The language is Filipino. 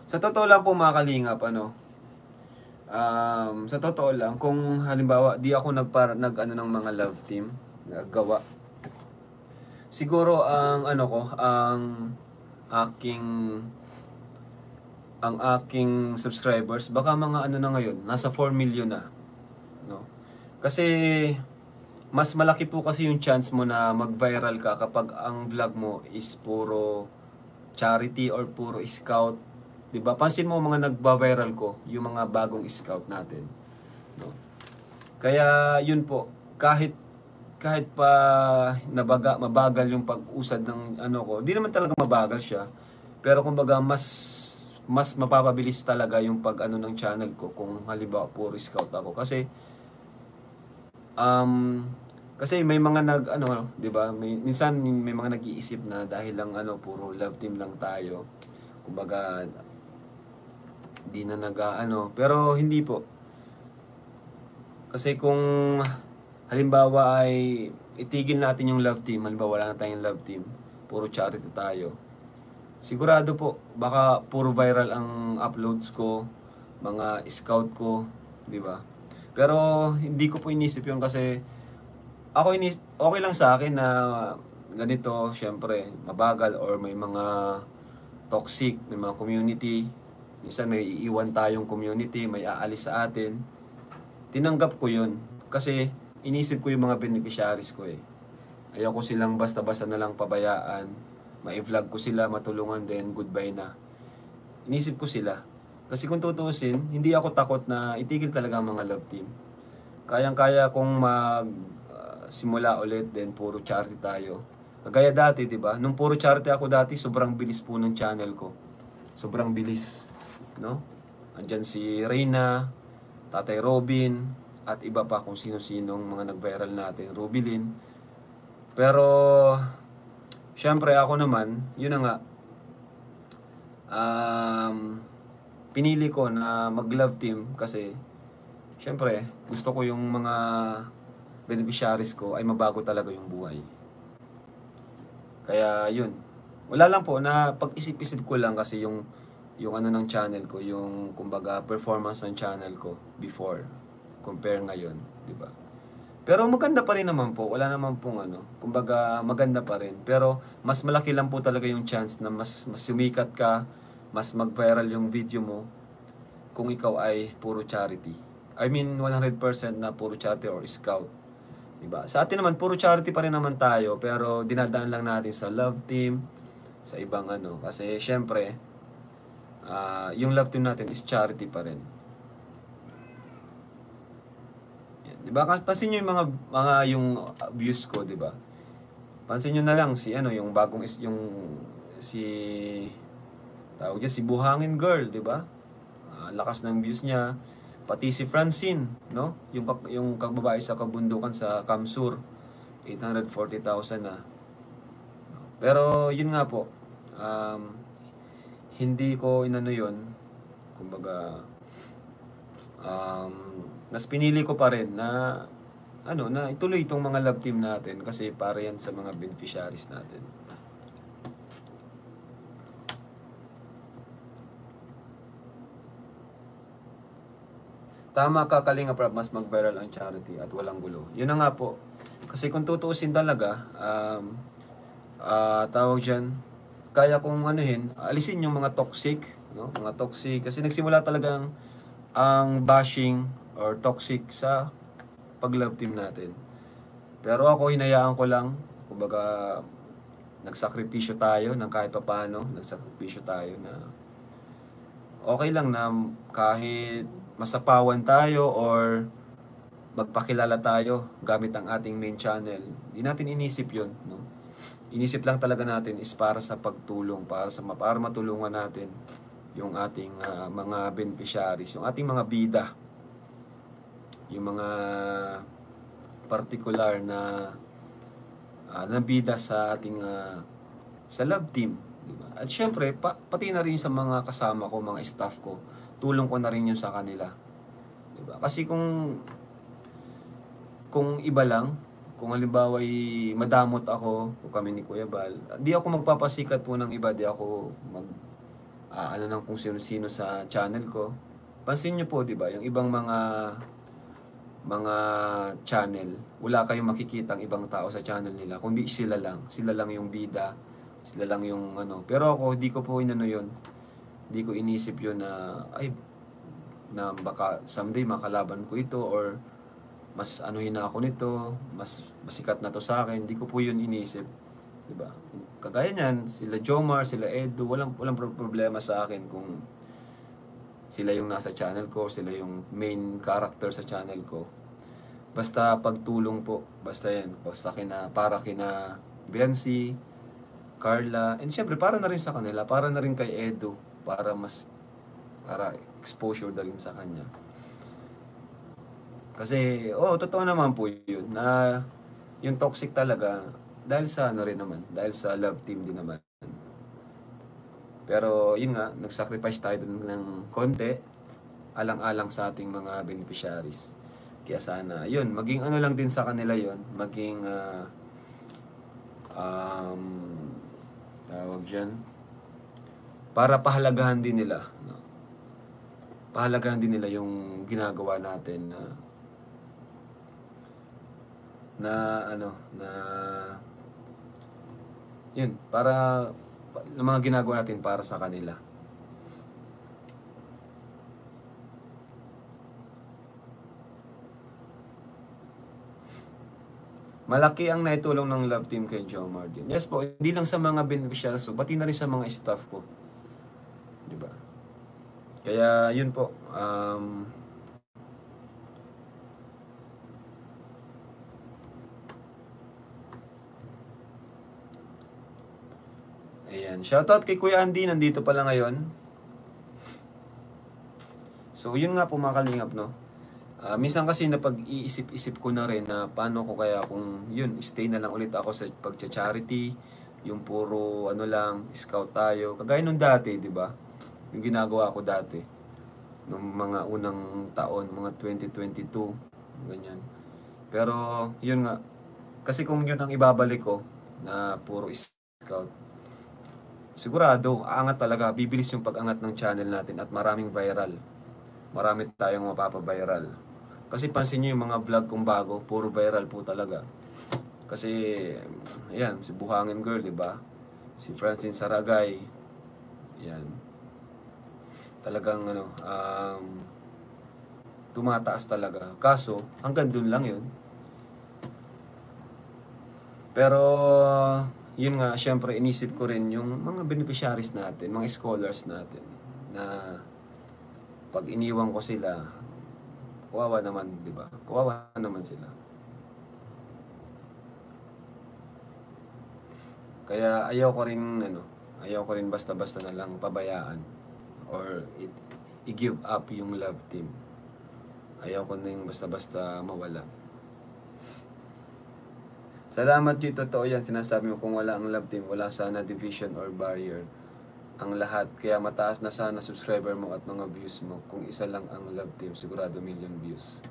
Sa totoo lang po mga kalingap, sa totoo lang, kung halimbawa di ako nag ng mga love team, naggawa, siguro aking ang aking subscribers baka mga na ngayon, nasa 4 million na, no? Kasi mas malaki po kasi yung chance mo na mag-viral ka kapag ang vlog mo is puro charity or puro scout, 'di ba? Pansin mo mga nagba-viral ko, yung mga bagong scout natin, no? Kaya yun po, kahit kahit pa mabagal yung pag-usad ng ko, di naman talaga mabagal siya. Pero kumbaga mas mapapabilis talaga yung pag ng channel ko kung halimbawa puro scout ako um kasi may mga 'di ba? Minsan may mga nag-iisip na dahil lang puro love team lang tayo. Kumbaga di na pero hindi po. Kasi kung halimbawa ay itigil natin yung love team, halimbawa wala na tayong love team, puro charity tayo. Sigurado po, baka puro viral ang uploads ko, mga scout ko, di ba? Pero hindi ko po inisip yun kasi okay lang sa akin na ganito, syempre, mabagal or may mga toxic, may mga community. Minsan may iiwan tayong community, may aalis sa atin. Tinanggap ko yun kasi inisip ko yung mga beneficiaries ko eh. Ayoko silang basta-basta na lang pabayaan. Ma-vlog ko sila, matulungan din, goodbye na. Inisip ko sila. Kasi kung tutuusin, hindi ako takot na itigil talaga ang mga love team. Kayang-kaya kung simula ulit din, puro charity tayo. Kagaya dati, di ba? Nung puro charity ako dati, sobrang bilis po ng channel ko. Sobrang bilis, no? Andyan si Reyna, Tatay Robin, at iba pa kung sino-sinong mga nag-viral natin, Rubilin. Pero, syempre ako naman, yun na nga, pinili ko na mag-love team kasi, syempre, gusto ko yung mga beneficiaries ko ay mabago talaga yung buhay. Kaya, yun. Wala lang po, na pag-isip-isip ko lang kasi yung ng channel ko, yung kumbaga performance ng channel ko before compare ngayon, 'di ba? Pero maganda pa rin naman po, wala naman pong kumbaga maganda pa rin. Pero mas malaki lang po talaga yung chance na mas sumikat ka, mas mag-viral yung video mo kung ikaw ay puro charity. I mean 100% na puro charity or scout, 'di ba? Sa atin naman puro charity pa rin naman tayo, pero dinadaan lang natin sa love team, sa ibang kasi syempre yung love team natin is charity pa rin. Yan, 'di ba? Pansin niyo yung mga yung views ko, 'di ba? Pansin niyo na lang si yung bagong yung si tawag niya si Buhangin Girl, 'di ba? Lakas ng views niya. Pati si Francine, no? Yung kababae sa kabundukan sa Kamsur, 840,000 na. Pero yun nga po, hindi ko yun. Kumbaga, mas pinili ko pa rin na na ituloy itong mga love team natin kasi para yan sa mga beneficiaries natin. Tama ka, Kalinga Prab, mas mag-viral ang charity at walang gulo. Yun na nga po. Kasi kung tutuusin talaga, tawag dyan, kaya kong alisin yung mga toxic, no? Mga toxic. Kasi nagsimula talagang ang bashing or toxic sa pag-love team natin. Pero ako, hinayaan ko lang. Kumbaga, nagsakripisyo tayo ng kahit papaano. Nagsakripisyo tayo na okay lang na kahit masapawan tayo or magpakilala tayo gamit ang ating main channel. Hindi natin inisip yun, no? Inisip lang talaga natin is para sa pagtulong, para matulungan natin yung ating mga beneficiaries, yung ating mga bida, yung mga particular na bida sa ating sa love team, diba? At syempre pati na rin sa mga kasama ko, mga staff ko, tulong ko na rin yun sa kanila, diba? Kasi kung iba lang, kung halimbawa ay madamot ako o kami ni Kuya Bal, di ako magpapasikat po ng iba, di ako ano ng kung sino-sino sa channel ko. Pansin nyo po, di ba, yung ibang mga channel, wala kayong makikitang ibang tao sa channel nila, kundi sila lang yung bida, sila lang yung ano. Pero ako, di ko po inano yun, di ko inisip yun na, ay, na baka someday makalaban ko ito, or mas anuhin na ako nito, mas masikat na to sa akin, di ko po yun inisip, di ba? Kagaya niyan, sila Jomar, sila Edu, walang problema sa akin kung sila yung nasa channel ko, sila yung main character sa channel ko. Basta pagtulong po, basta yan, basta para kina Biancy, Carla, and syempre para na rin sa kanila, para na rin kay Edu, para exposure na rin sa kanya. Kasi, totoo naman po yun, na yung toxic talaga, dahil sa ano rin naman, dahil sa love team din naman. Pero yun nga, nag-sacrifice tayo dun ng konti, alang-alang sa ating mga beneficiaries. Kaya sana, yun, maging ano lang din sa kanila yun, maging, tawag dyan, para pahalagahan din nila, no? Pahalagahan din nila yung ginagawa natin na yun, para yung mga ginagawa natin para sa kanila. Malaki ang naitulong ng love team kay Jomar din. Yes po, hindi lang sa mga beneficiaries, so pati na rin sa mga staff ko. Di ba? Kaya yun po, ayan, shoutout kay Kuya Andy, nandito pala ngayon. So yun nga po mga kalingap, no? Minsan kasi napag-iisip-isip ko na rin na paano ko kaya kung yun, stay na lang ulit ako sa pagcha-charity, yung puro ano lang, scout tayo. Kagaya nung dati, di ba? Yung ginagawa ko dati. Nung mga unang taon, mga 2022, ganyan. Pero yun nga, kasi kung yun ang ibabalik ko, na puro scout, sigurado, aangat talaga, bibilis yung pag-angat ng channel natin at maraming viral. Marami tayong mapapaviral. Kasi pansin nyo yung mga vlog kong bago, puro viral po talaga. Kasi, ayan, si Buhangin Girl, di ba? Si Francine Saragay, ayan. Talagang, tumataas talaga. Kaso, hanggang dun lang yun. Pero, yun nga, syempre, inisip ko rin yung mga beneficiaries natin, mga scholars natin, na pag iniwan ko sila, kawawa naman, di ba? Kawawa naman sila. Kaya ayaw ko rin basta-basta na lang pabayaan or i-give up yung love team. Ayaw ko na yung basta-basta mawala. Salamat G, totoo yan. Sinasabi mo kung wala ang love team, wala sana division or barrier ang lahat. Kaya mataas na sana subscriber mo at mga views mo. Kung isa lang ang love team, sigurado million views.